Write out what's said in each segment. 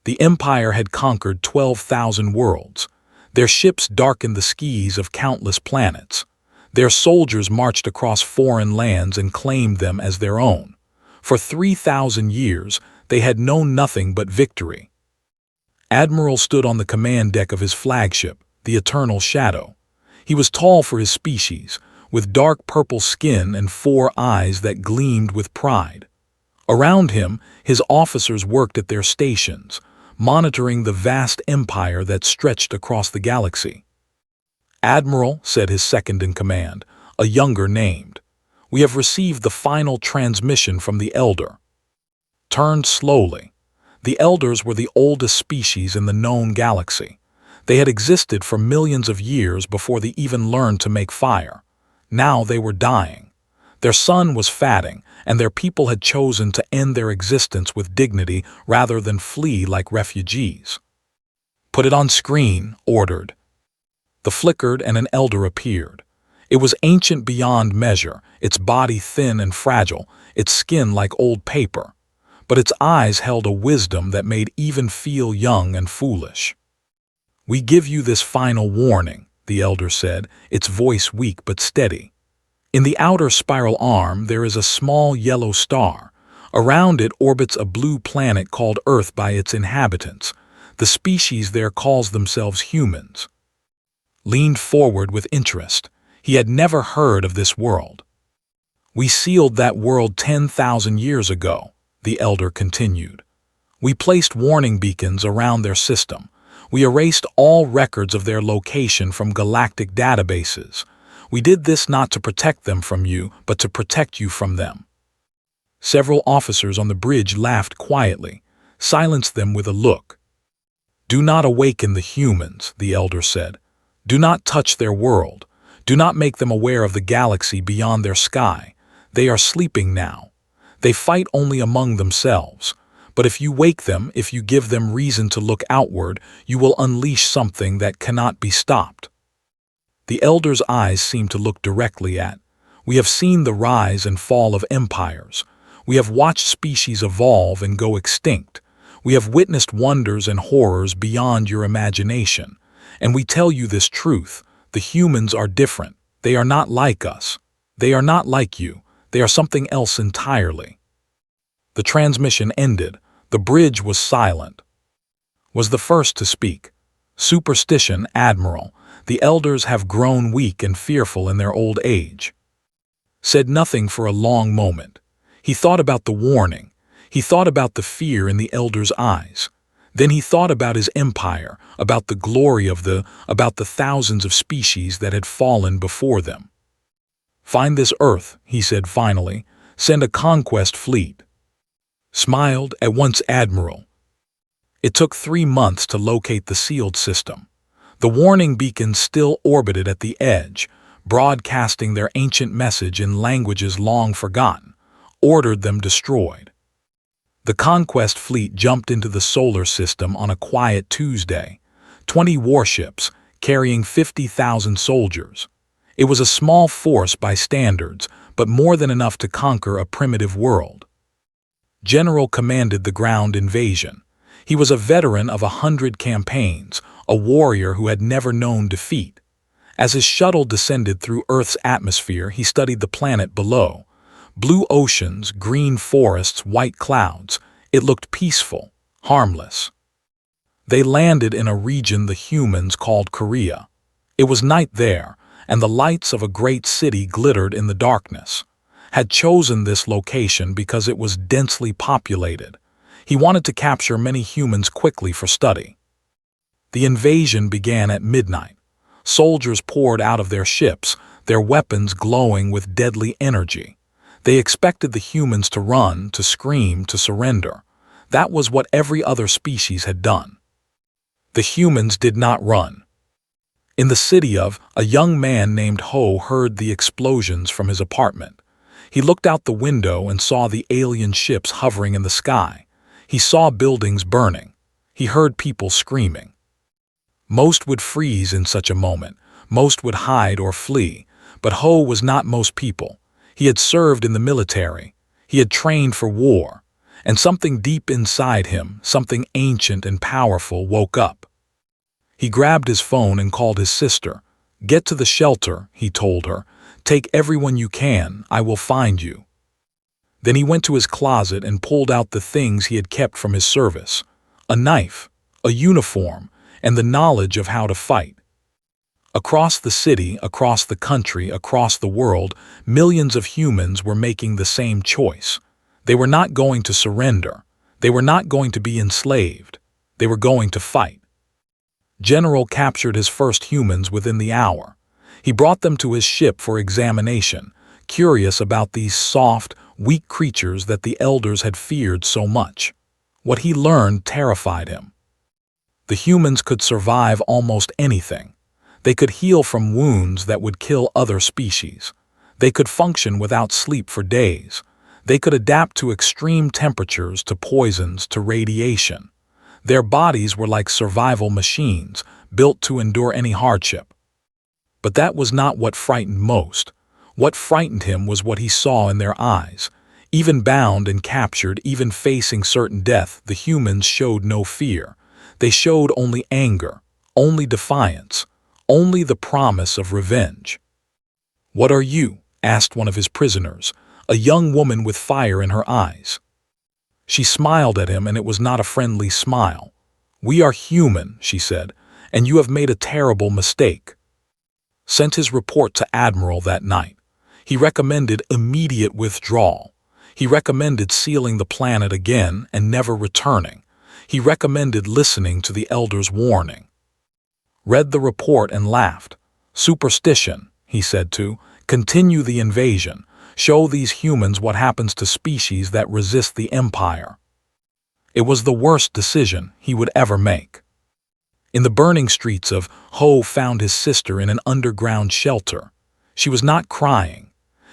The Empire had conquered 12,000 worlds. Their ships darkened the skies of countless planets. Their soldiers marched across foreign lands and claimed them as their own. For 3,000 years, they had known nothing but victory. Admiral stood on the command deck of his flagship, the Eternal Shadow. He was tall for his species, with dark purple skin and 4 eyes that gleamed with pride. Around him, his officers worked at their stations, monitoring the vast empire that stretched across the galaxy. "Admiral," said his second-in-command, a younger named, "we have received the final transmission from the Elder." Turned slowly. The Elders were the oldest species in the known galaxy. They had existed for millions of years before they even learned to make fire. Now they were dying. Their sun was fading, and their people had chosen to end their existence with dignity rather than flee like refugees. "Put it on screen," ordered. The flickered and an elder appeared. It was ancient beyond measure, its body thin and fragile, its skin like old paper. But its eyes held a wisdom that made even feel young and foolish. "We give you this final warning," the elder said, its voice weak but steady. "In the outer spiral arm there is a small yellow star. Around it orbits a blue planet called Earth by its inhabitants. The species there calls themselves humans." Leaned forward with interest. He had never heard of this world. "We sealed that world 10,000 years ago," the elder continued. "We placed warning beacons around their system. We erased all records of their location from galactic databases. We did this not to protect them from you, but to protect you from them." Several officers on the bridge laughed quietly, silenced them with a look. "Do not awaken the humans," the elder said. "Do not touch their world. Do not make them aware of the galaxy beyond their sky. They are sleeping now. They fight only among themselves. But if you wake them, if you give them reason to look outward, you will unleash something that cannot be stopped." The elder's eyes seemed to look directly at. "We have seen the rise and fall of empires. We have watched species evolve and go extinct. We have witnessed wonders and horrors beyond your imagination. And we tell you this truth: the humans are different. They are not like us. They are not like you. They are something else entirely." The transmission ended. The bridge was silent. Was the first to speak. "Superstition, Admiral. The elders have grown weak and fearful in their old age." Said nothing for a long moment. He thought about the warning. He thought about the fear in the elder's eyes. Then he thought about his empire, about the glory of about the thousands of species that had fallen before them. "Find this Earth," he said finally. "Send a conquest fleet." Smiled, "At once, Admiral." It took 3 months to locate the sealed system. The warning beacons still orbited at the edge, broadcasting their ancient message in languages long forgotten, ordered them destroyed. The conquest fleet jumped into the solar system on a quiet Tuesday, 20 warships, carrying 50,000 soldiers. It was a small force by standards, but more than enough to conquer a primitive world. General commanded the ground invasion. He was a veteran of 100 campaigns, a warrior who had never known defeat. As his shuttle descended through Earth's atmosphere, he studied the planet below. Blue oceans, green forests, white clouds. It looked peaceful, harmless. They landed in a region the humans called Korea. It was night there, and the lights of a great city glittered in the darkness. Had chosen this location because it was densely populated. He wanted to capture many humans quickly for study. The invasion began at midnight. Soldiers poured out of their ships, their weapons glowing with deadly energy. They expected the humans to run, to scream, to surrender. That was what every other species had done. The humans did not run. In the city a young man named Ho heard the explosions from his apartment. He looked out the window and saw the alien ships hovering in the sky. He saw buildings burning. He heard people screaming. Most would freeze in such a moment. Most would hide or flee. But Ho was not most people. He had served in the military. He had trained for war. and something deep inside him, something ancient and powerful, woke up. He grabbed his phone and called his sister. "Get to the shelter," he told her. "Take everyone you can, I will find you." Then he went to his closet and pulled out the things he had kept from his service: a knife, a uniform, and the knowledge of how to fight. Across the city, across the country, across the world, millions of humans were making the same choice. They were not going to surrender. They were not going to be enslaved. They were going to fight. General captured his first humans within the hour. He brought them to his ship for examination, curious about these soft, weak creatures that the elders had feared so much. What he learned terrified him. The humans could survive almost anything. They could heal from wounds that would kill other species. They could function without sleep for days. They could adapt to extreme temperatures, to poisons, to radiation. Their bodies were like survival machines, built to endure any hardship. But that was not what frightened most. What frightened him was what he saw in their eyes. Even bound and captured, even facing certain death, the humans showed no fear. They showed only anger, only defiance, only the promise of revenge. "What are you?" asked one of his prisoners, a young woman with fire in her eyes. She smiled at him, and it was not a friendly smile. "We are human," she said, "and you have made a terrible mistake." Sent his report to Admiral that night. He recommended immediate withdrawal. He recommended sealing the planet again and never returning. He recommended listening to the elders' warning. Read the report and laughed. "Superstition," he said to, "continue the invasion. Show these humans what happens to species that resist the Empire." It was the worst decision he would ever make. In the burning streets of Ho found his sister in an underground shelter. She was not crying.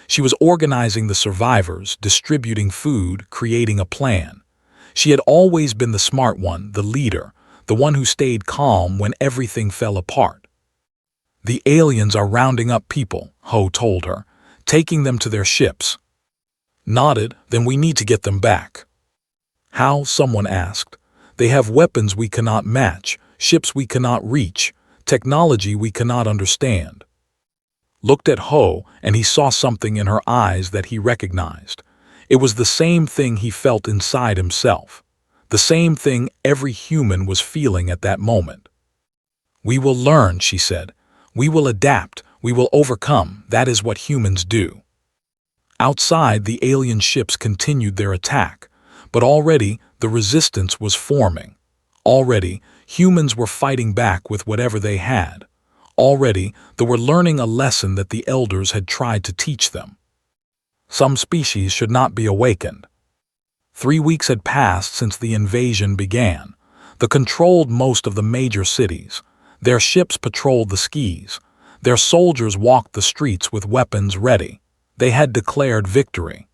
She was organizing the survivors, distributing food, creating a plan. She had always been the smart one, the leader, the one who stayed calm when everything fell apart. "The aliens are rounding up people," Ho told her, "taking them to their ships." Nodded. "Then we need to get them back." "How?" someone asked. "They have weapons we cannot match, ships we cannot reach, technology we cannot understand." Looked at Ho, and he saw something in her eyes that he recognized. It was the same thing he felt inside himself. The same thing every human was feeling at that moment. "We will learn," she said. "We will adapt. We will overcome. That is what humans do." Outside, the alien ships continued their attack, but already the resistance was forming. Already, humans were fighting back with whatever they had. Already, they were learning a lesson that the elders had tried to teach them. Some species should not be awakened. 3 weeks had passed since the invasion began. They controlled most of the major cities. Their ships patrolled the skies. Their soldiers walked the streets with weapons ready. They had declared victory.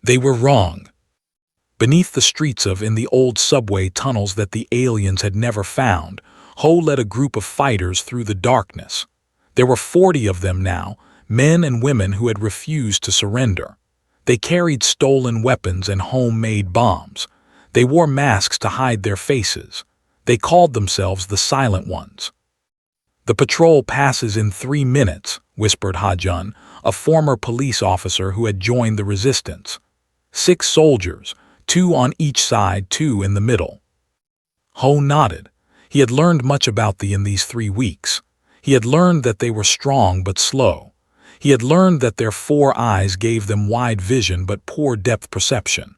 They were wrong. Beneath the streets of in the old subway tunnels that the aliens had never found, Ho led a group of fighters through the darkness. There were 40 of them now, men and women who had refused to surrender. They carried stolen weapons and homemade bombs. They wore masks to hide their faces. They called themselves the Silent Ones. "The patrol passes in 3 minutes, whispered Ha-Jun, a former police officer who had joined the resistance. 6 soldiers, 2 on each side, 2 in the middle. Ho nodded. He had learned much about them in these 3 weeks. He had learned that they were strong but slow. He had learned that their 4 eyes gave them wide vision but poor depth perception.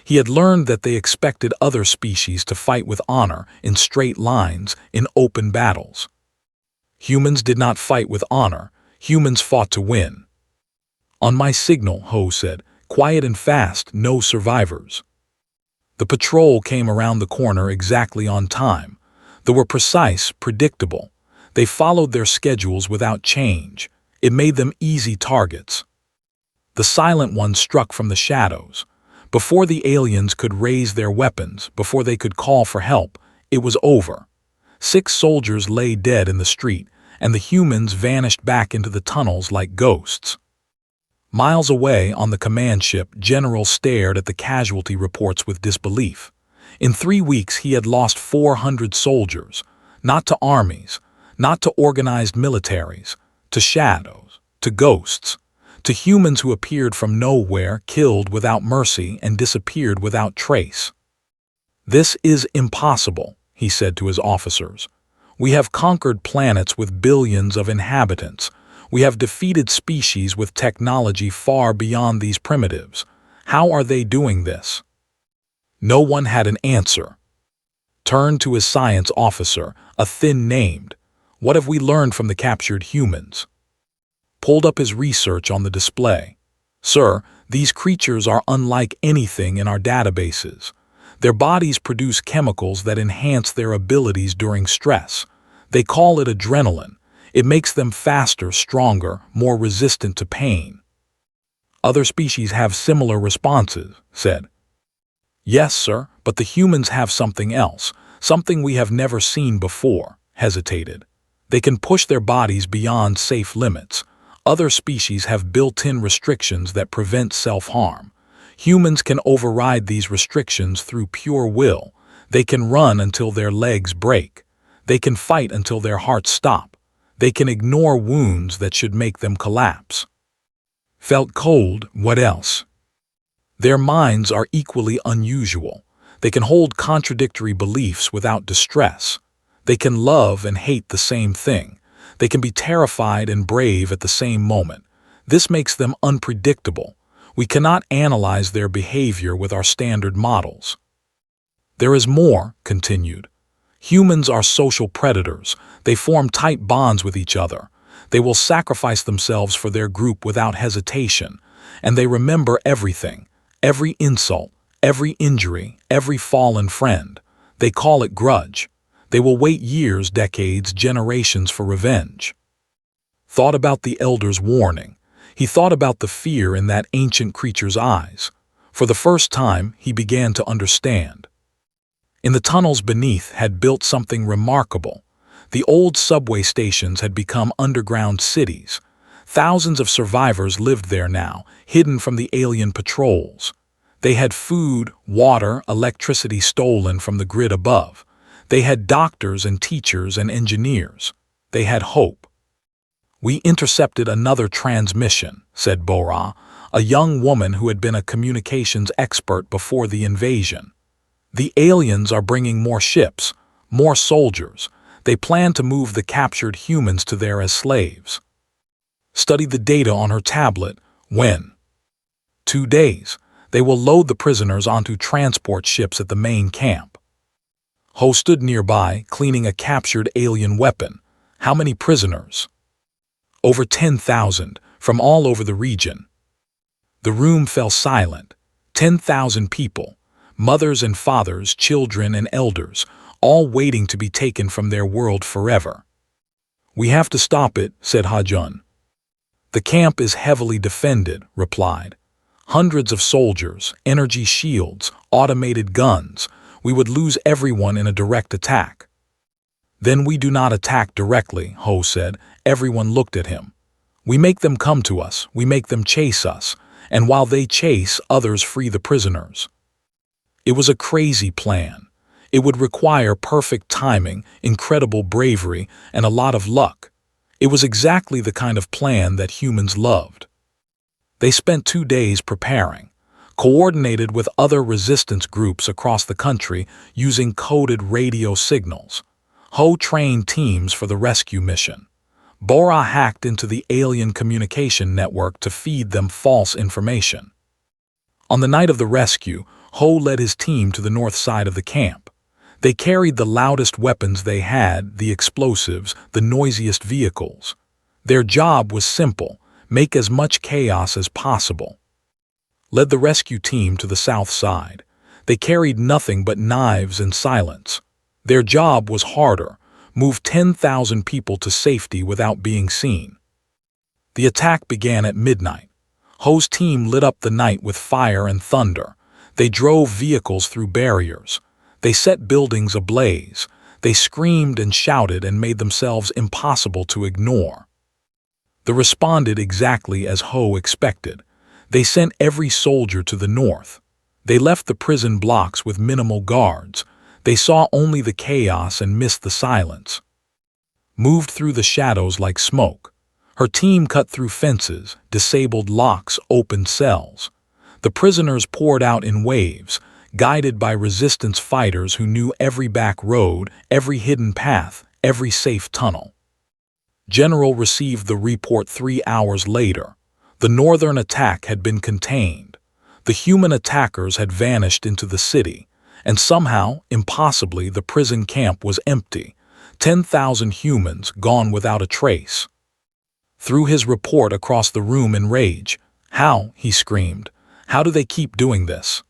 He had learned that they expected other species to fight with honor, in straight lines, in open battles. Humans did not fight with honor. Humans fought to win. "On my signal," Ho said, "quiet and fast, no survivors." The patrol came around the corner exactly on time. They were precise, predictable. They followed their schedules without change. It made them easy targets. The Silent One struck from the shadows. Before the aliens could raise their weapons, before they could call for help, it was over. 6 soldiers lay dead in the street, and the humans vanished back into the tunnels like ghosts. Miles away on the command ship, General stared at the casualty reports with disbelief. In 3 weeks he had lost 400 soldiers, not to armies, not to organized militaries, to shadows, to ghosts, to humans who appeared from nowhere, killed without mercy, and disappeared without trace. "This is impossible," he said to his officers. "We have conquered planets with billions of inhabitants. We have defeated species with technology far beyond these primitives. How are they doing this?" No one had an answer. Turned to his science officer, a thin named. "What have we learned from the captured humans?" Pulled up his research on the display. "Sir, these creatures are unlike anything in our databases. Their bodies produce chemicals that enhance their abilities during stress. They call it adrenaline. It makes them faster, stronger, more resistant to pain." "Other species have similar responses," said. "Yes, sir, but the humans have something else, something we have never seen before," hesitated. "They can push their bodies beyond safe limits. Other species have built-in restrictions that prevent self-harm. Humans can override these restrictions through pure will. They can run until their legs break. They can fight until their hearts stop. They can ignore wounds that should make them collapse." Felt cold, what else? "Their minds are equally unusual. They can hold contradictory beliefs without distress. They can love and hate the same thing. They can be terrified and brave at the same moment. This makes them unpredictable. We cannot analyze their behavior with our standard models." "There is more," continued. "Humans are social predators. They form tight bonds with each other. They will sacrifice themselves for their group without hesitation. And they remember everything, every insult, every injury, every fallen friend. They call it grudge. They will wait years, decades, generations for revenge." Thought about the elder's warning. He thought about the fear in that ancient creature's eyes. For the first time, he began to understand. In the tunnels beneath had built something remarkable. The old subway stations had become underground cities. Thousands of survivors lived there now, hidden from the alien patrols. They had food, water, electricity stolen from the grid above. They had doctors and teachers and engineers. They had hope. "We intercepted another transmission," said Bora, a young woman who had been a communications expert before the invasion. "The aliens are bringing more ships, more soldiers. They plan to move the captured humans to there as slaves." Studied the data on her tablet. "When?" 2 days. They will load the prisoners onto transport ships at the main camp." Ho stood nearby, cleaning a captured alien weapon. "How many prisoners?" "Over 10,000, from all over the region." The room fell silent. 10,000 people, mothers and fathers, children and elders, all waiting to be taken from their world forever. "We have to stop it," said Hajun. "The camp is heavily defended," replied. "Hundreds of soldiers, energy shields, automated guns. We would lose everyone in a direct attack." "Then we do not attack directly," Ho said. Everyone looked at him. "We make them come to us, we make them chase us, and while they chase, others free the prisoners." It was a crazy plan. It would require perfect timing, incredible bravery, and a lot of luck. It was exactly the kind of plan that humans loved. They spent 2 days preparing, coordinated with other resistance groups across the country using coded radio signals. Ho trained teams for the rescue mission. Bora hacked into the alien communication network to feed them false information. On the night of the rescue, Ho led his team to the north side of the camp. They carried the loudest weapons they had, the explosives, the noisiest vehicles. Their job was simple: make as much chaos as possible. Led the rescue team to the south side. They carried nothing but knives and silence. Their job was harder: move 10,000 people to safety without being seen. The attack began at midnight. Ho's team lit up the night with fire and thunder. They drove vehicles through barriers. They set buildings ablaze. They screamed and shouted and made themselves impossible to ignore. They responded exactly as Ho expected. They sent every soldier to the north. They left the prison blocks with minimal guards. They saw only the chaos and missed the silence. Moved through the shadows like smoke. Her team cut through fences, disabled locks, opened cells. The prisoners poured out in waves, guided by resistance fighters who knew every back road, every hidden path, every safe tunnel. General received the report 3 hours later. The northern attack had been contained. The human attackers had vanished into the city, and somehow, impossibly, the prison camp was empty. 10,000 humans gone without a trace. Threw his report across the room in rage. "How?" he screamed. "How do they keep doing this?"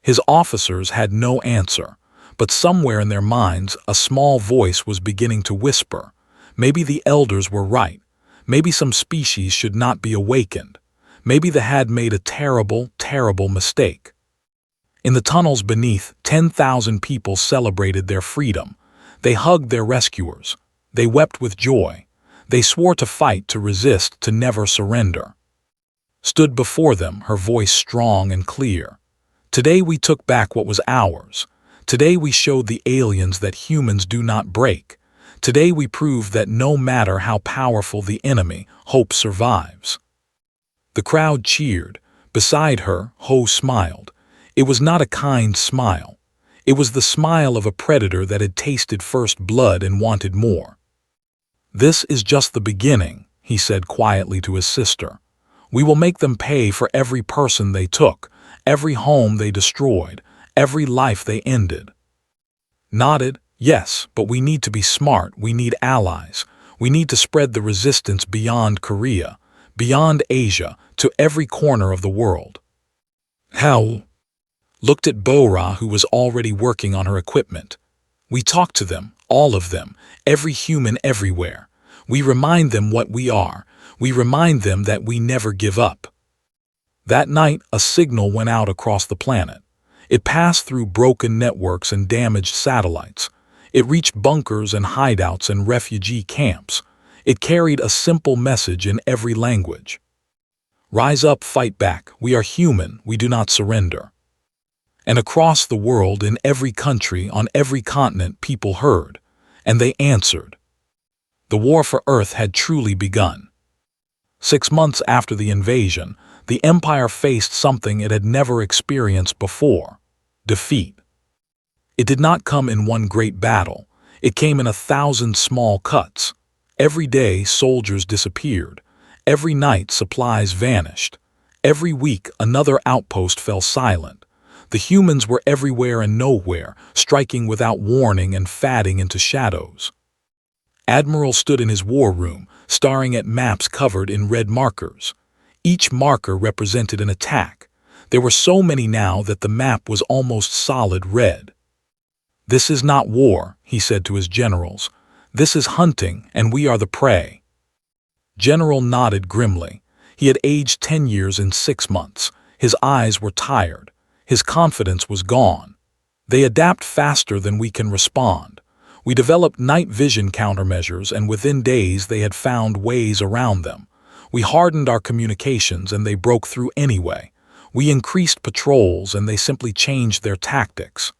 His officers had no answer, but somewhere in their minds a small voice was beginning to whisper. Maybe the elders were right. Maybe some species should not be awakened. Maybe they had made a terrible, terrible mistake. In the tunnels beneath, 10,000 people celebrated their freedom. They hugged their rescuers. They wept with joy. They swore to fight, to resist, to never surrender. Stood before them, her voice strong and clear. "Today we took back what was ours. Today we showed the aliens that humans do not break. Today we proved that no matter how powerful the enemy, hope survives." The crowd cheered. Beside her, Ho smiled. It was not a kind smile. It was the smile of a predator that had tasted first blood and wanted more. "This is just the beginning," he said quietly to his sister. "We will make them pay for every person they took, every home they destroyed, every life they ended." Nodded. "Yes, but we need to be smart. We need allies. We need to spread the resistance beyond Korea, beyond Asia, to every corner of the world." "How?" Looked at Bora, who was already working on her equipment. "We talk to them, all of them, every human everywhere. We remind them what we are. We remind them that we never give up." That night, a signal went out across the planet. It passed through broken networks and damaged satellites. It reached bunkers and hideouts and refugee camps. It carried a simple message in every language. "Rise up, fight back. We are human. We do not surrender." And across the world, in every country, on every continent, people heard, and they answered. The war for Earth had truly begun. 6 months after the invasion, the Empire faced something it had never experienced before: defeat. It did not come in one great battle. It came in 1,000 small cuts. Every day, soldiers disappeared. Every night, supplies vanished. Every week, another outpost fell silent. The humans were everywhere and nowhere, striking without warning and fading into shadows. Admiral stood in his war room, staring at maps covered in red markers. Each marker represented an attack. There were so many now that the map was almost solid red. "This is not war," he said to his generals. "This is hunting, and we are the prey." General nodded grimly. He had aged 10 years in 6 months. His eyes were tired. His confidence was gone. "They adapt faster than we can respond. We developed night vision countermeasures, and within days they had found ways around them. We hardened our communications, and they broke through anyway. We increased patrols, and they simply changed their tactics."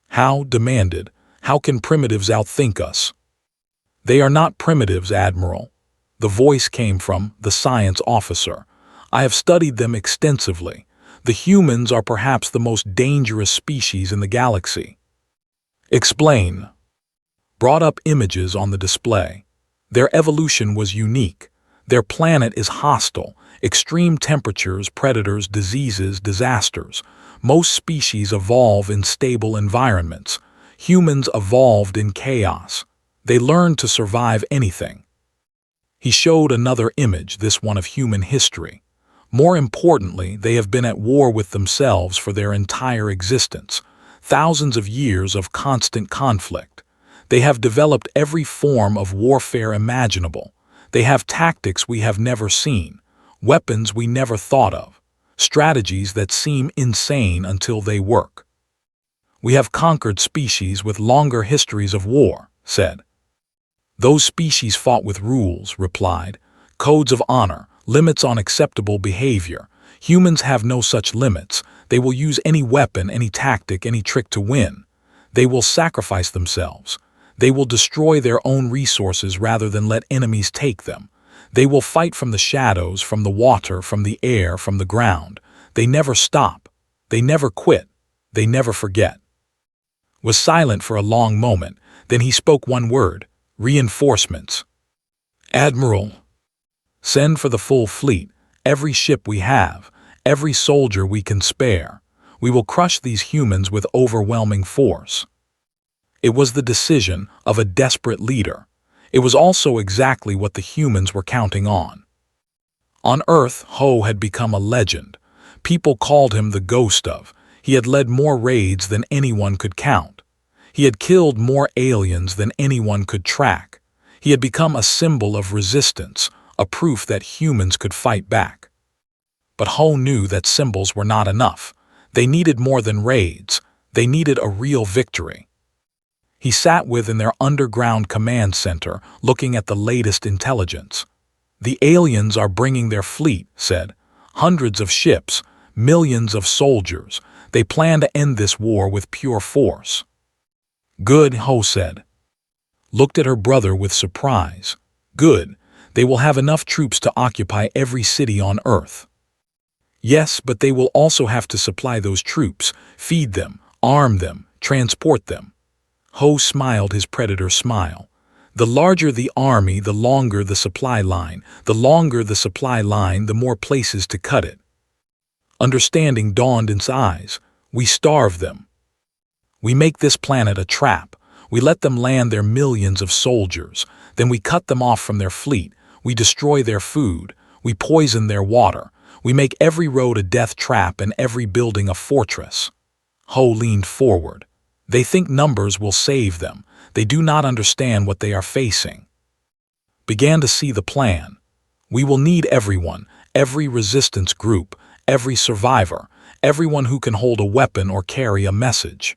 "How?" demanded. "How can primitives outthink us?" "They are not primitives, Admiral." The voice came from the science officer. "I have studied them extensively. The humans are perhaps the most dangerous species in the galaxy." "Explain." Brought up images on the display. Their evolution was unique. Their planet is hostile. Extreme temperatures, predators, diseases, disasters. Most species evolve in stable environments. Humans evolved in chaos. They learned to survive anything. He showed another image, this one of human history. More importantly, they have been at war with themselves for their entire existence. Thousands of years of constant conflict. They have developed every form of warfare imaginable. They have tactics we have never seen, weapons we never thought of, strategies that seem insane until they work. "We have conquered species with longer histories of war," said. "Those species fought with rules," replied. Codes of honor, limits on acceptable behavior. Humans have no such limits. They will use any weapon, any tactic, any trick to win. They will sacrifice themselves. They will destroy their own resources rather than let enemies take them. They will fight from the shadows, from the water, from the air, from the ground. They never stop. They never quit. They never forget. Was silent for a long moment. Then he spoke one word: reinforcements. Admiral, send for the full fleet, every ship we have, every soldier we can spare. We will crush these humans with overwhelming force. It was the decision of a desperate leader. It was also exactly what the humans were counting on. On Earth, Ho had become a legend. People called him the Ghost of. He had led more raids than anyone could count. He had killed more aliens than anyone could track. He had become a symbol of resistance, a proof that humans could fight back. But Ho knew that symbols were not enough. They needed more than raids. They needed a real victory. He sat within their underground command center, looking at the latest intelligence. The aliens are bringing their fleet, said. Hundreds of ships, millions of soldiers. They plan to end this war with pure force. Good, Ho said. Looked at her brother with surprise. Good. They will have enough troops to occupy every city on Earth. Yes, but they will also have to supply those troops, feed them, arm them, transport them. Ho smiled his predator smile. The larger the army, the longer the supply line. The longer the supply line, the more places to cut it. Understanding dawned in his eyes. We starve them. We make this planet a trap. We let them land their millions of soldiers. Then we cut them off from their fleet. We destroy their food. We poison their water. We make every road a death trap and every building a fortress. Ho leaned forward. They think numbers will save them. They do not understand what they are facing. Began to see the plan. We will need everyone, every resistance group, every survivor, everyone who can hold a weapon or carry a message.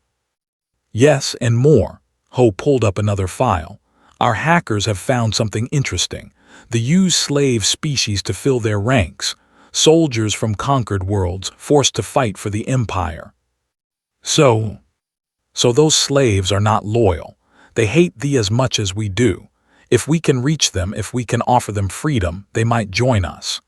Yes, and more. Ho pulled up another file. Our hackers have found something interesting. They use slave species to fill their ranks. Soldiers from conquered worlds forced to fight for the empire. So those slaves are not loyal. They hate thee as much as we do. If we can reach them, if we can offer them freedom, they might join us.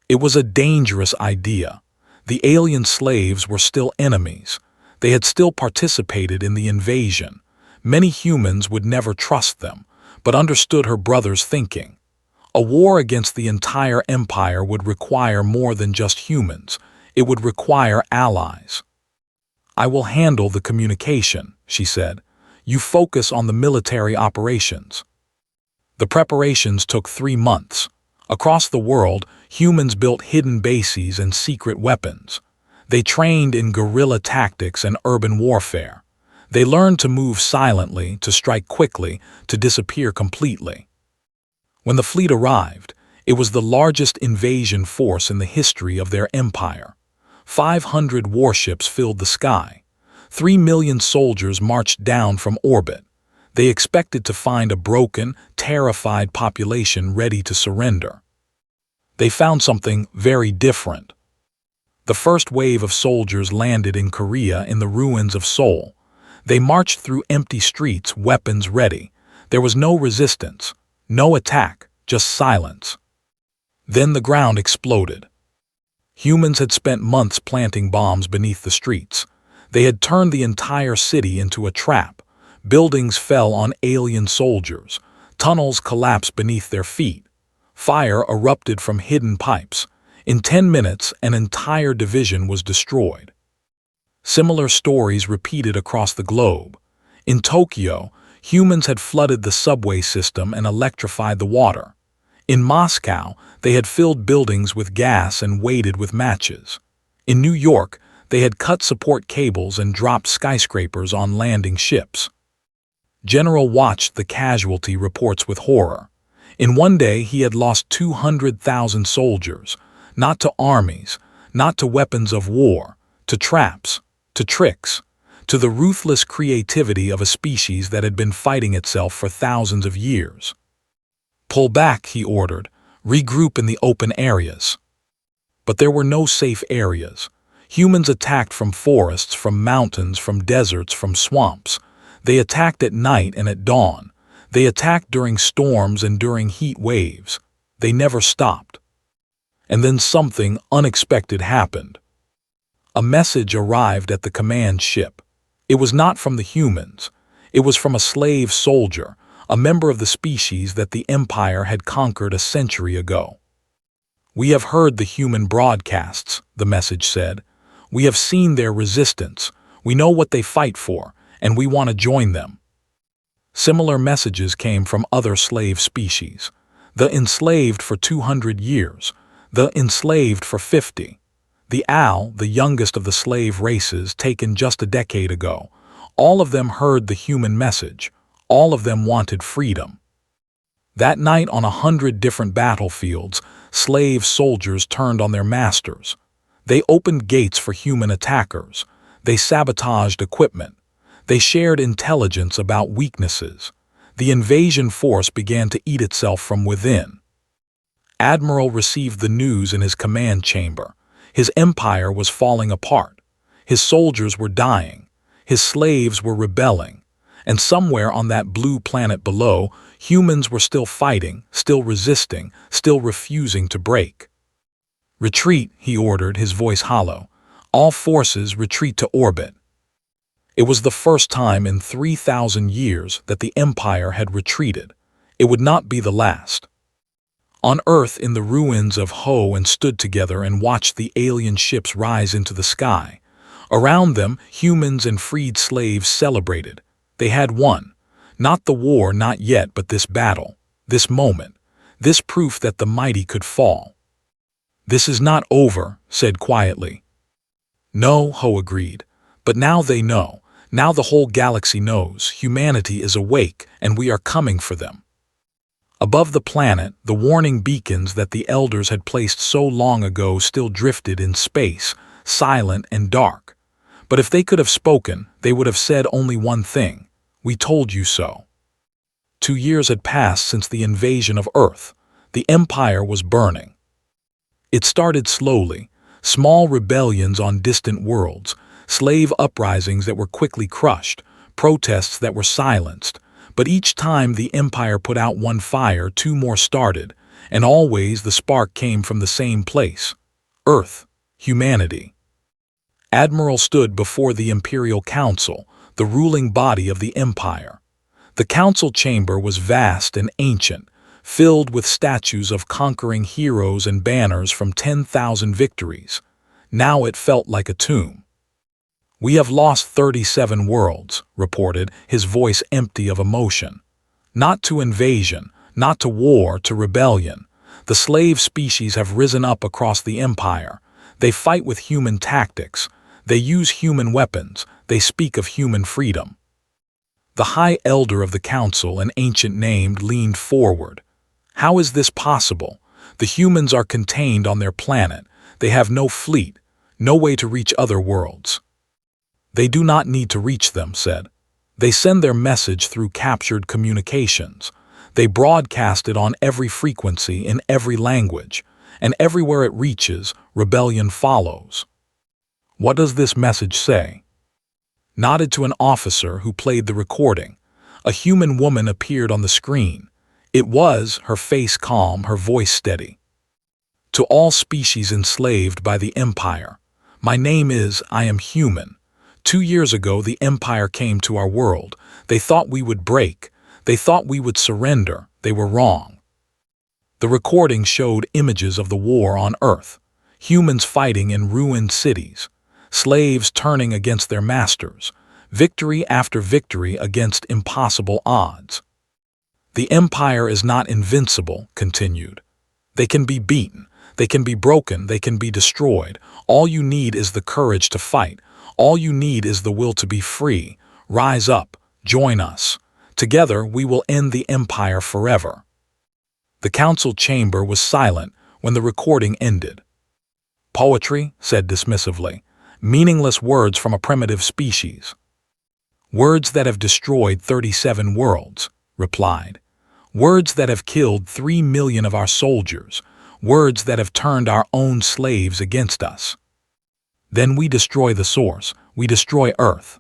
It was a dangerous idea. The alien slaves were still enemies. They had still participated in the invasion. Many humans would never trust them, but understood her brother's thinking. A war against the entire empire would require more than just humans. It would require allies. I will handle the communication, she said. You focus on the military operations. The preparations took 3 months. Across the world, humans built hidden bases and secret weapons. They trained in guerrilla tactics and urban warfare. They learned to move silently, to strike quickly, to disappear completely. When the fleet arrived, it was the largest invasion force in the history of their empire. 500 warships filled the sky. 3 million soldiers marched down from orbit. They expected to find a broken, terrified population ready to surrender. They found something very different. The first wave of soldiers landed in Korea in the ruins of Seoul. They marched through empty streets, weapons ready. There was no resistance, no attack, just silence. Then the ground exploded. Humans had spent months planting bombs beneath the streets. They had turned the entire city into a trap. Buildings fell on alien soldiers. Tunnels collapsed beneath their feet. Fire erupted from hidden pipes. In 10 minutes, an entire division was destroyed. Similar stories repeated across the globe. In Tokyo, humans had flooded the subway system and electrified the water. In Moscow, they had filled buildings with gas and weighted with matches. In New York, they had cut support cables and dropped skyscrapers on landing ships. General watched the casualty reports with horror. In one day, he had lost 200,000 soldiers, not to armies, not to weapons of war, to traps, to tricks, to the ruthless creativity of a species that had been fighting itself for thousands of years. Pull back, he ordered. regroup in the open areas. But there were no safe areas. Humans attacked from forests, from mountains, from deserts, from swamps. They attacked at night and at dawn. They attacked during storms and during heat waves. They never stopped. And then something unexpected happened. A message arrived at the command ship. It was not from the humans. It was from a slave soldier, a member of the species that the Empire had conquered a century ago. "We have heard the human broadcasts," the message said. "We have seen their resistance. We know what they fight for, and we want to join them." Similar messages came from other slave species. The enslaved for 200 years, the enslaved for 50. The owl, the youngest of the slave races taken just a decade ago. All of them heard the human message. All of them wanted freedom. That night on 100 different battlefields, slave soldiers turned on their masters. They opened gates for human attackers. They sabotaged equipment. They shared intelligence about weaknesses. The invasion force began to eat itself from within. Admiral received the news in his command chamber. His empire was falling apart. His soldiers were dying. His slaves were rebelling. And somewhere on that blue planet below, humans were still fighting, still resisting, still refusing to break. "Retreat," he ordered, his voice hollow. "All forces retreat to orbit." It was the first time in 3,000 years that the Empire had retreated. It would not be the last. On Earth, in the ruins of Ho, and stood together and watched the alien ships rise into the sky. Around them, humans and freed slaves celebrated. They had won. Not the war, not yet, but this battle, this moment, this proof that the mighty could fall. "This is not over," said quietly. "No," Ho agreed. "But now they know. Now the whole galaxy knows. Humanity is awake, and we are coming for them." Above the planet, the warning beacons that the elders had placed so long ago still drifted in space, silent and dark. But if they could have spoken, they would have said only one thing: "We told you so." 2 years had passed since the invasion of Earth. The Empire was burning. It started slowly, small rebellions on distant worlds, slave uprisings that were quickly crushed, protests that were silenced. But each time the Empire put out one fire, 2 more started, and always the spark came from the same place: Earth, humanity. Admiral stood before the Imperial Council, the ruling body of the Empire. The council chamber was vast and ancient, filled with statues of conquering heroes and banners from 10,000 victories. Now it felt like a tomb. "We have lost 37 worlds," reported, his voice empty of emotion. "Not to invasion, not to war, to rebellion. The slave species have risen up across the Empire. They fight with human tactics. They use human weapons. They speak of human freedom." The High Elder of the Council, an ancient name, leaned forward. "How is this possible? The humans are contained on their planet. They have no fleet, no way to reach other worlds." "They do not need to reach them," said. "They send their message through captured communications. They broadcast it on every frequency in every language, and everywhere it reaches, rebellion follows." "What does this message say?" Nodded to an officer who played the recording. A human woman appeared on the screen. It was, her face calm, her voice steady. "To all species enslaved by the Empire, my name is I am human. 2 years ago the Empire came to our world. They thought we would break. They thought we would surrender. They were wrong." The recording showed images of the war on Earth. Humans fighting in ruined cities. Slaves turning against their masters. Victory after victory against impossible odds. "The Empire is not invincible," continued. "They can be beaten. They can be broken. They can be destroyed. All you need is the courage to fight. All you need is the will to be free. Rise up. Join us. Together we will end the Empire forever." The council chamber was silent when the recording ended. "Poetry," said dismissively. "Meaningless words from a primitive species." "Words that have destroyed 37 worlds," replied. Words that have killed 3 million of our soldiers. Words that have turned our own slaves against us. Then we destroy the source. We destroy Earth.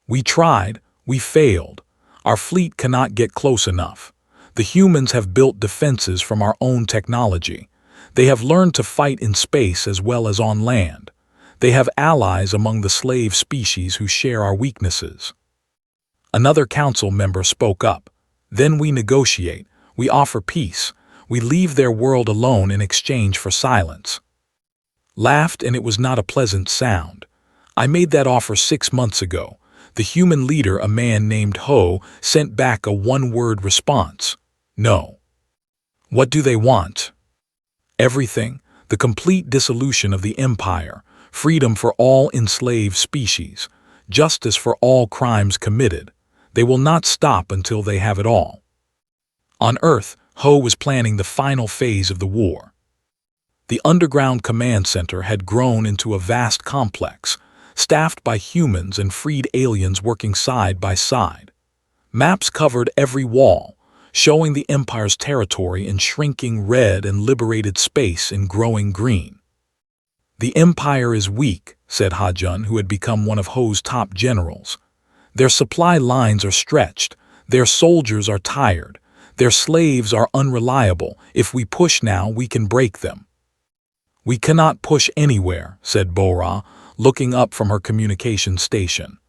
We tried. We failed. Our fleet cannot get close enough. The humans have built defenses from our own technology. They have learned to fight in space as well as on land. They have allies among the slave species who share our weaknesses. Another council member spoke up. Then we negotiate. We offer peace. We leave their world alone in exchange for silence. Laughed, and it was not a pleasant sound. I made that offer 6 months ago. The human leader, a man named Ho, sent back a one-word response. No. What do they want? Everything. The complete dissolution of the empire. Freedom for all enslaved species. Justice for all crimes committed. They will not stop until they have it all. On Earth, Ho was planning the final phase of the war. The underground command center had grown into a vast complex, staffed by humans and freed aliens working side by side. Maps covered every wall, showing the Empire's territory in shrinking red and liberated space in growing green. The Empire is weak, said Ha-Jun, who had become one of Ho's top generals. Their supply lines are stretched, their soldiers are tired, their slaves are unreliable. If we push now, we can break them. We cannot push anywhere, said Bora, looking up from her communication station.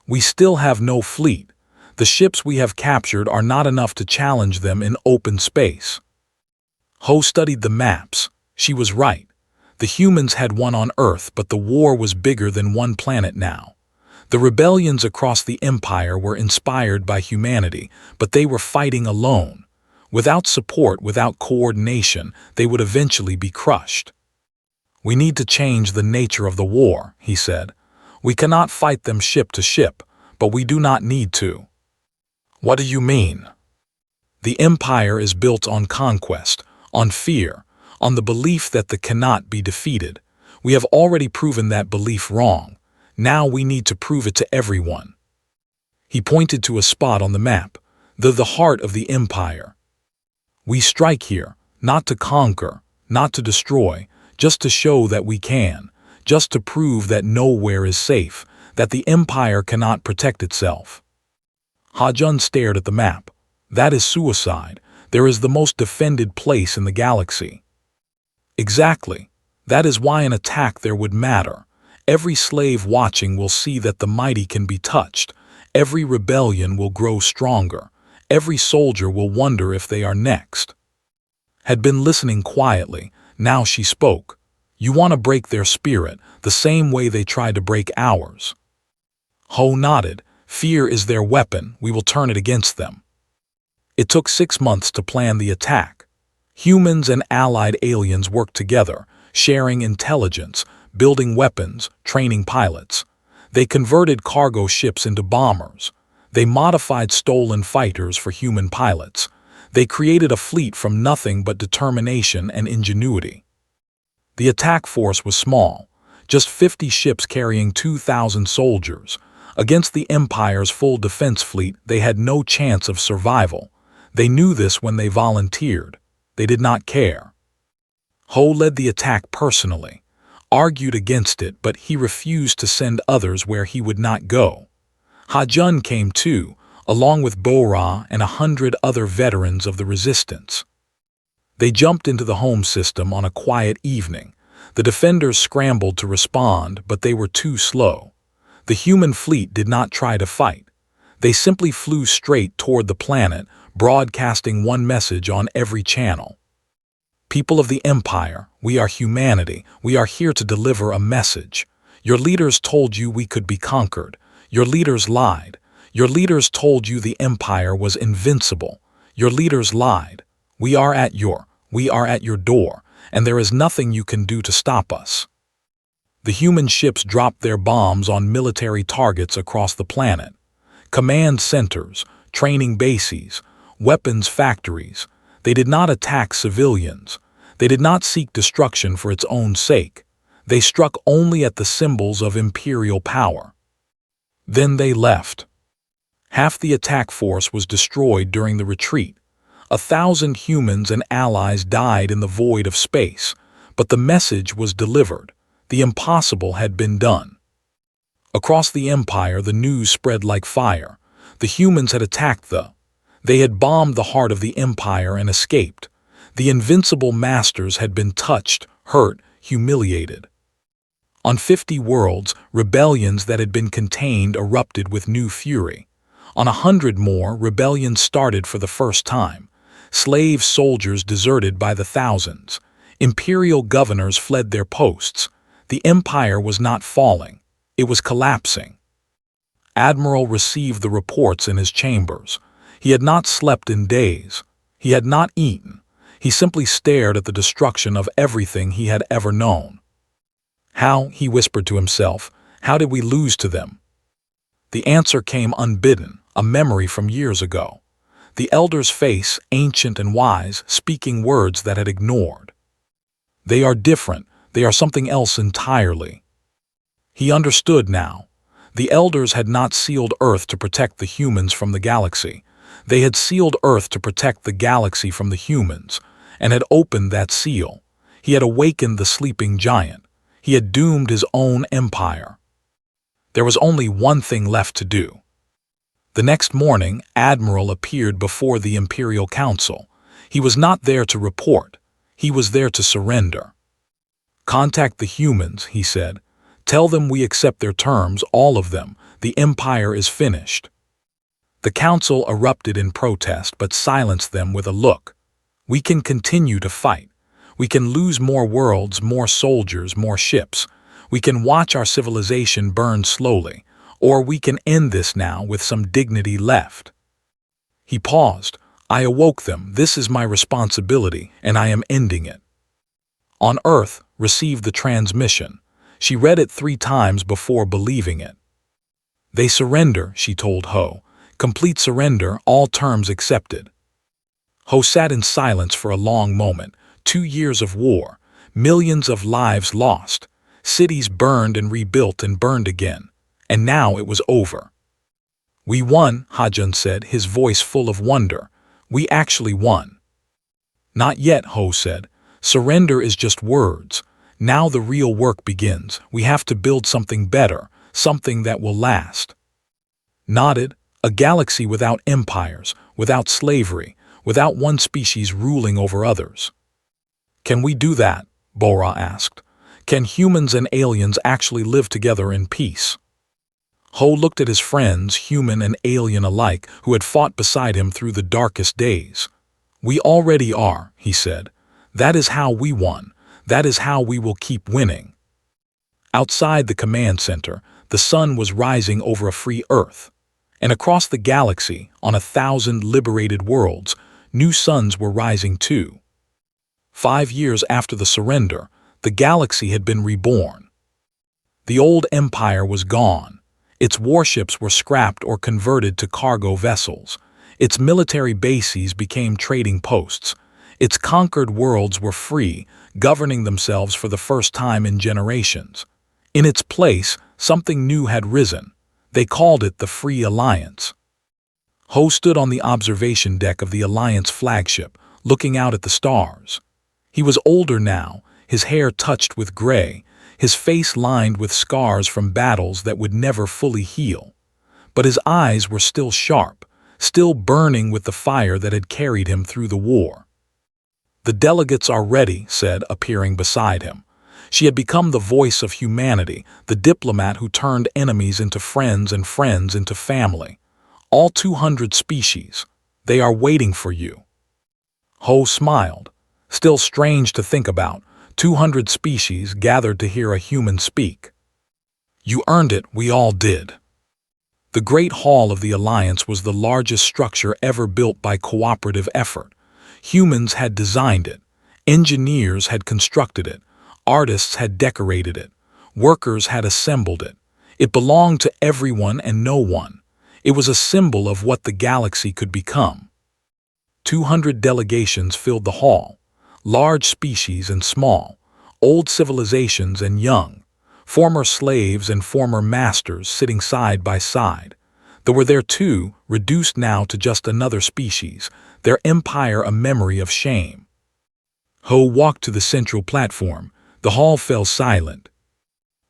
We still have no fleet. The ships we have captured are not enough to challenge them in open space. Ho studied the maps. She was right. The humans had won on Earth, but the war was bigger than one planet now. The rebellions across the Empire were inspired by humanity, but they were fighting alone. Without support, without coordination, they would eventually be crushed. We need to change the nature of the war, he said. We cannot fight them ship to ship, but we do not need to. What do you mean? The Empire is built on conquest, on fear, on the belief that they cannot be defeated. We have already proven that belief wrong. Now we need to prove it to everyone. He pointed to a spot on the map, the heart of the Empire. We strike here, not to conquer, not to destroy, just to show that we can, just to prove that nowhere is safe, that the Empire cannot protect itself. Ha-Jun stared at the map. That is suicide. There is the most defended place in the galaxy. Exactly. That is why an attack there would matter. Every slave watching will see that the mighty can be touched. Every rebellion will grow stronger. Every soldier will wonder if they are next. Had been listening quietly. Now she spoke. You want to break their spirit, the same way they tried to break ours. Ho nodded. Fear is their weapon. We will turn it against them. It took 6 months to plan the attack. Humans and allied aliens worked together, sharing intelligence, building weapons, training pilots. They converted cargo ships into bombers. They modified stolen fighters for human pilots. They created a fleet from nothing but determination and ingenuity. The attack force was small, just 50 ships carrying 2,000 soldiers. Against the Empire's full defense fleet, they had no chance of survival. They knew this when they volunteered. They did not care. Ho led the attack personally, argued against it, but he refused to send others where he would not go. Ha-Jun came too, along with Bora and 100 other veterans of the resistance. They jumped into the home system on a quiet evening. The defenders scrambled to respond, but they were too slow. The human fleet did not try to fight. They simply flew straight toward the planet, broadcasting one message on every channel. People of the Empire, we are humanity. We are here to deliver a message. Your leaders told you we could be conquered. Your leaders lied. Your leaders told you the Empire was invincible. Your leaders lied. We are at your door, and there is nothing you can do to stop us. The human ships dropped their bombs on military targets across the planet. Command centers, training bases, weapons factories. They did not attack civilians. They did not seek destruction for its own sake. They struck only at the symbols of imperial power. Then they left. Half the attack force was destroyed during the retreat. 1,000 humans and allies died in the void of space, but the message was delivered. The impossible had been done. Across the Empire, the news spread like fire. The humans had attacked They had bombed the heart of the Empire and escaped. The invincible masters had been touched, hurt, humiliated. On 50 worlds, rebellions that had been contained erupted with new fury. On 100 more, rebellions started for the first time. Slave soldiers deserted by the thousands. Imperial governors fled their posts. The empire was not falling. It was collapsing. Admiral received the reports in his chambers. He had not slept in days. He had not eaten. He simply stared at the destruction of everything he had ever known. How, he whispered to himself, how did we lose to them? The answer came unbidden, a memory from years ago. The elder's face, ancient and wise, speaking words that had ignored. They are different. They are something else entirely. He understood now. The elders had not sealed Earth to protect the humans from the galaxy. They had sealed Earth to protect the galaxy from the humans, and had opened that seal. He had awakened the sleeping giant. He had doomed his own empire. There was only one thing left to do. The next morning, Admiral appeared before the Imperial Council. He was not there to report. He was there to surrender. Contact the humans, he said. Tell them we accept their terms, all of them. The Empire is finished. The Council erupted in protest but silenced them with a look. We can continue to fight. We can lose more worlds, more soldiers, more ships. We can watch our civilization burn slowly. Or we can end this now with some dignity left. He paused. I awoke them. This is my responsibility, and I am ending it. On Earth, received the transmission. She read it 3 times before believing it. They surrender, she told Ho. Complete surrender, all terms accepted. Ho sat in silence for a long moment. 2 years of war, millions of lives lost, cities burned and rebuilt and burned again. And now it was over. We won, Hajun said, his voice full of wonder. We actually won. Not yet, Ho said. Surrender is just words. Now the real work begins. We have to build something better, something that will last. Nodded, a galaxy without empires, without slavery, without one species ruling over others. Can we do that? Bora asked. Can humans and aliens actually live together in peace? Ho looked at his friends, human and alien alike, who had fought beside him through the darkest days. We already are, he said. That is how we won. That is how we will keep winning. Outside the command center, the sun was rising over a free Earth. And across the galaxy, on 1,000 liberated worlds, new suns were rising too. 5 years after the surrender, the galaxy had been reborn. The old empire was gone. Its warships were scrapped or converted to cargo vessels. Its military bases became trading posts. Its conquered worlds were free, governing themselves for the first time in generations. In its place, something new had risen. They called it the Free Alliance. Ho stood on the observation deck of the Alliance flagship, looking out at the stars. He was older now, his hair touched with gray, his face lined with scars from battles that would never fully heal. But his eyes were still sharp, still burning with the fire that had carried him through the war. The delegates are ready, said, appearing beside him. She had become the voice of humanity, the diplomat who turned enemies into friends and friends into family. All 200 species. They are waiting for you. Ho smiled. Still strange to think about. 200 species gathered to hear a human speak. You earned it, we all did. The Great Hall of the Alliance was the largest structure ever built by cooperative effort. Humans had designed it. Engineers had constructed it. Artists had decorated it. Workers had assembled it. It belonged to everyone and no one. It was a symbol of what the galaxy could become. 200 delegations filled the hall. Large species and small, old civilizations and young, former slaves and former masters sitting side by side. They were there too, reduced now to just another species, their empire a memory of shame. Ho walked to the central platform. The hall fell silent.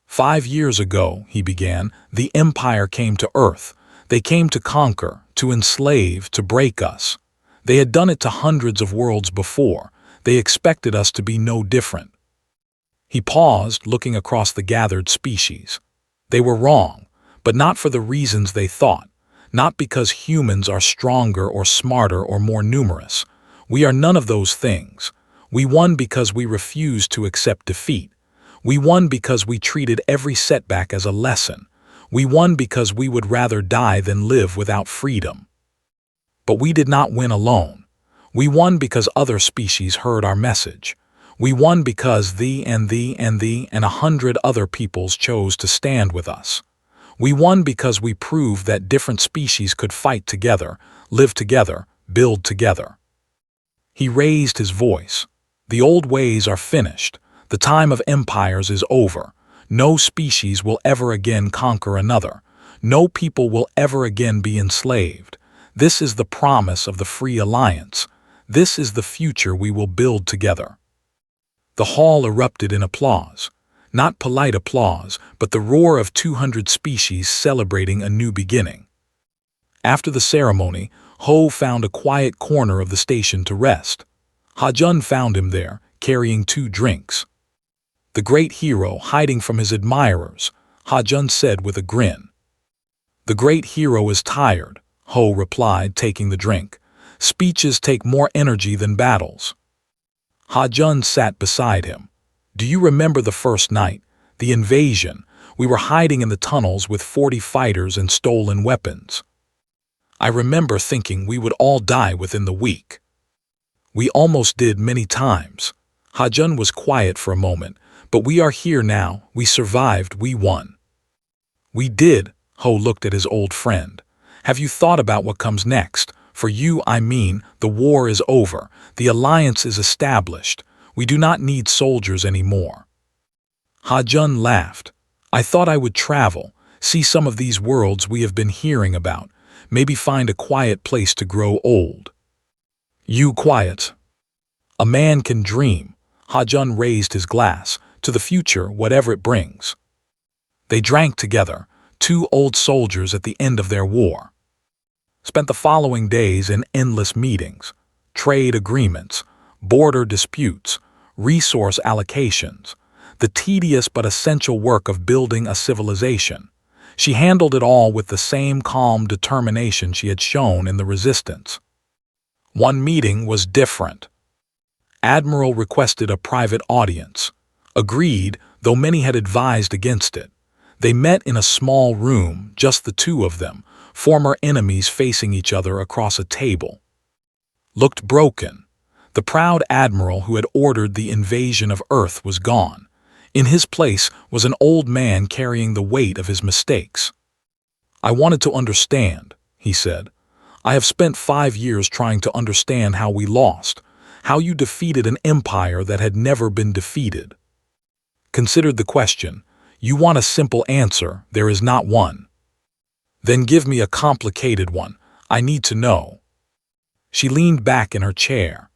5 years ago, he began, the Empire came to Earth. They came to conquer, to enslave, to break us. They had done it to hundreds of worlds before. They expected us to be no different. He paused, looking across the gathered species. They were wrong, but not for the reasons they thought. Not because humans are stronger or smarter or more numerous. We are none of those things. We won because we refused to accept defeat. We won because we treated every setback as a lesson. We won because we would rather die than live without freedom. But we did not win alone. We won because other species heard our message. We won because thee and 100 other peoples chose to stand with us. We won because we proved that different species could fight together, live together, build together. He raised his voice. The old ways are finished. The time of empires is over. No species will ever again conquer another. No people will ever again be enslaved. This is the promise of the Free Alliance. This is the future we will build together. The hall erupted in applause. Not polite applause, but the roar of 200 species celebrating a new beginning. After the ceremony, Ho found a quiet corner of the station to rest. Ha-Jun found him there, carrying 2 drinks. The great hero hiding from his admirers, Ha-Jun said with a grin. The great hero is tired, Ho replied, taking the drink. Speeches take more energy than battles. Ha-Jun sat beside him. Do you remember the first night, the invasion? We were hiding in the tunnels with 40 fighters and stolen weapons. I remember thinking we would all die within the week. We almost did many times. Ha-Jun was quiet for a moment. But we are here now, we survived, we won. We did, Ho looked at his old friend. Have you thought about what comes next? For you, I mean, the war is over, the alliance is established. We do not need soldiers anymore. Ha-Jun laughed. I thought I would travel, see some of these worlds we have been hearing about, maybe find a quiet place to grow old. You quiet. A man can dream. Ha-Jun raised his glass. To the future, whatever it brings. They drank together, 2 old soldiers at the end of their war. Spent the following days in endless meetings, trade agreements, border disputes, resource allocations, the tedious but essential work of building a civilization. She handled it all with the same calm determination she had shown in the resistance. One meeting was different. Admiral requested a private audience. Agreed, though many had advised against it. They met in a small room, just the 2 of them, former enemies facing each other across a table. Looked broken. The proud admiral who had ordered the invasion of Earth was gone. In his place was an old man carrying the weight of his mistakes. I wanted to understand, he said. I have spent 5 years trying to understand how we lost, how you defeated an empire that had never been defeated. Considered the question. You want a simple answer, there is not one. Then give me a complicated one, I need to know. She leaned back in her chair.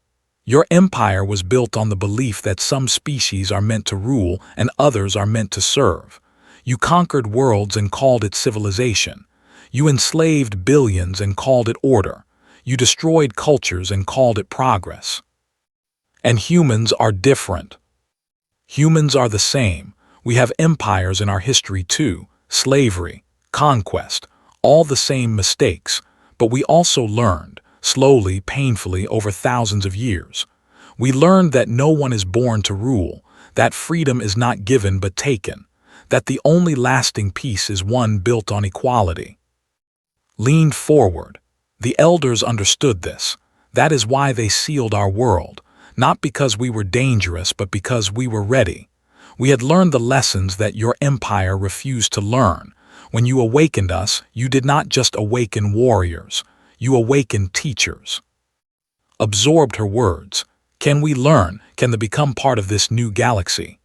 Your empire was built on the belief that some species are meant to rule and others are meant to serve. You conquered worlds and called it civilization. You enslaved billions and called it order. You destroyed cultures and called it progress. And humans are different. Humans are the same. We have empires in our history too, slavery, conquest, all the same mistakes, but we also learned, slowly, painfully, over thousands of years. We learned that no one is born to rule, that freedom is not given but taken, that the only lasting peace is one built on equality. Leaned forward. The elders understood this. That is why they sealed our world. Not because we were dangerous, but because we were ready. We had learned the lessons that your empire refused to learn. When you awakened us, you did not just awaken warriors. You awakened teachers. Absorbed her words. Can we learn? Can they become part of this new galaxy?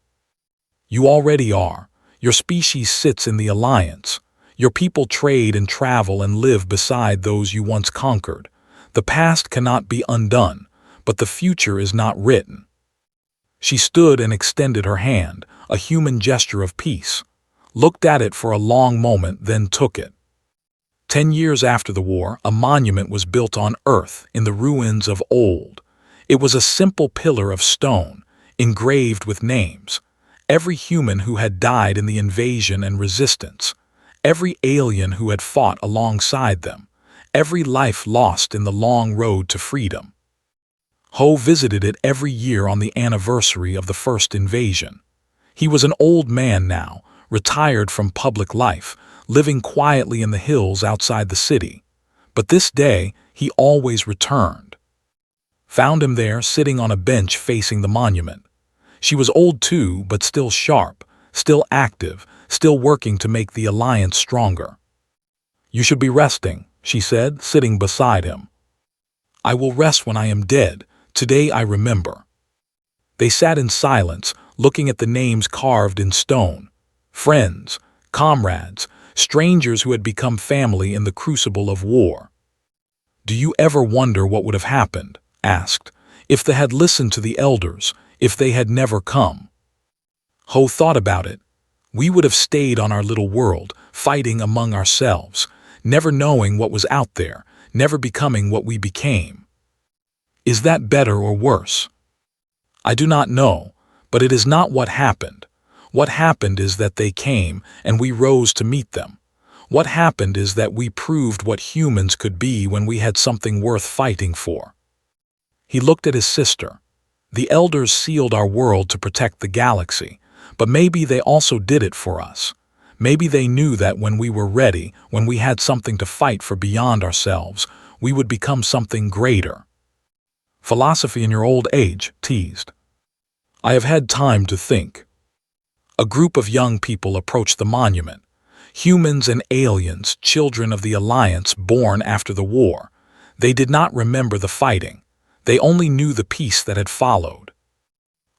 You already are. Your species sits in the alliance. Your people trade and travel and live beside those you once conquered. The past cannot be undone, but the future is not written. She stood and extended her hand, a human gesture of peace, looked at it for a long moment, then took it. 10 years after the war, a monument was built on Earth in the ruins of old. It was a simple pillar of stone, engraved with names. Every human who had died in the invasion and resistance, every alien who had fought alongside them, every life lost in the long road to freedom. Ho visited it every year on the anniversary of the first invasion. He was an old man now, retired from public life, living quietly in the hills outside the city. But this day, he always returned. Found him there, sitting on a bench facing the monument. She was old too, but still sharp, still active, still working to make the alliance stronger. "You should be resting," she said, sitting beside him. "I will rest when I am dead. Today I remember." They sat in silence, looking at the names carved in stone. Friends, comrades, strangers who had become family in the crucible of war. "Do you ever wonder what would have happened," asked, "if they had listened to the elders, if they had never come?" Ho thought about it. We would have stayed on our little world, fighting among ourselves, never knowing what was out there, never becoming what we became. Is that better or worse? I do not know, but it is not what happened. What happened is that they came, and we rose to meet them. What happened is that we proved what humans could be when we had something worth fighting for. He looked at his sister. The elders sealed our world to protect the galaxy, but maybe they also did it for us. Maybe they knew that when we were ready, when we had something to fight for beyond ourselves, we would become something greater. "Philosophy in your old age," teased. "I have had time to think." A group of young people approached the monument. Humans and aliens, children of the Alliance born after the war. They did not remember the fighting. They only knew the peace that had followed.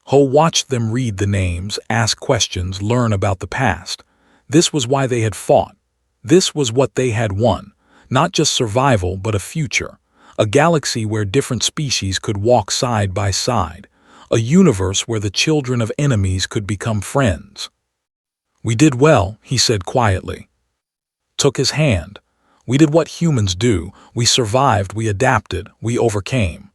Ho watched them read the names, ask questions, learn about the past. This was why they had fought. This was what they had won. Not just survival, but a future. A galaxy where different species could walk side by side. A universe where the children of enemies could become friends. "We did well," he said quietly. Took his hand. "We did what humans do. We survived, we adapted, we overcame."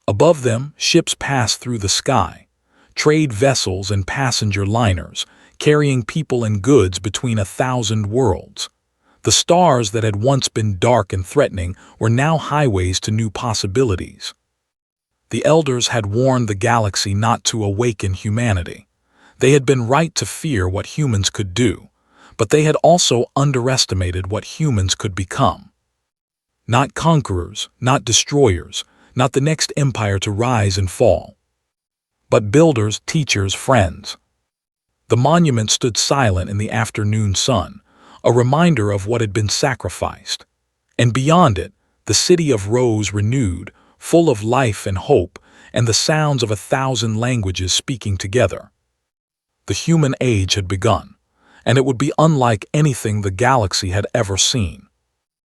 Above them, ships passed through the sky. Trade vessels and passenger liners, carrying people and goods between 1,000 worlds. The stars that had once been dark and threatening were now highways to new possibilities. The elders had warned the galaxy not to awaken humanity. They had been right to fear what humans could do, but they had also underestimated what humans could become. Not conquerors, not destroyers, not the next empire to rise and fall, but builders, teachers, friends. The monument stood silent in the afternoon sun, a reminder of what had been sacrificed. And beyond it, the city of Rose renewed, full of life and hope, and the sounds of 1,000 languages speaking together. The human age had begun, and it would be unlike anything the galaxy had ever seen.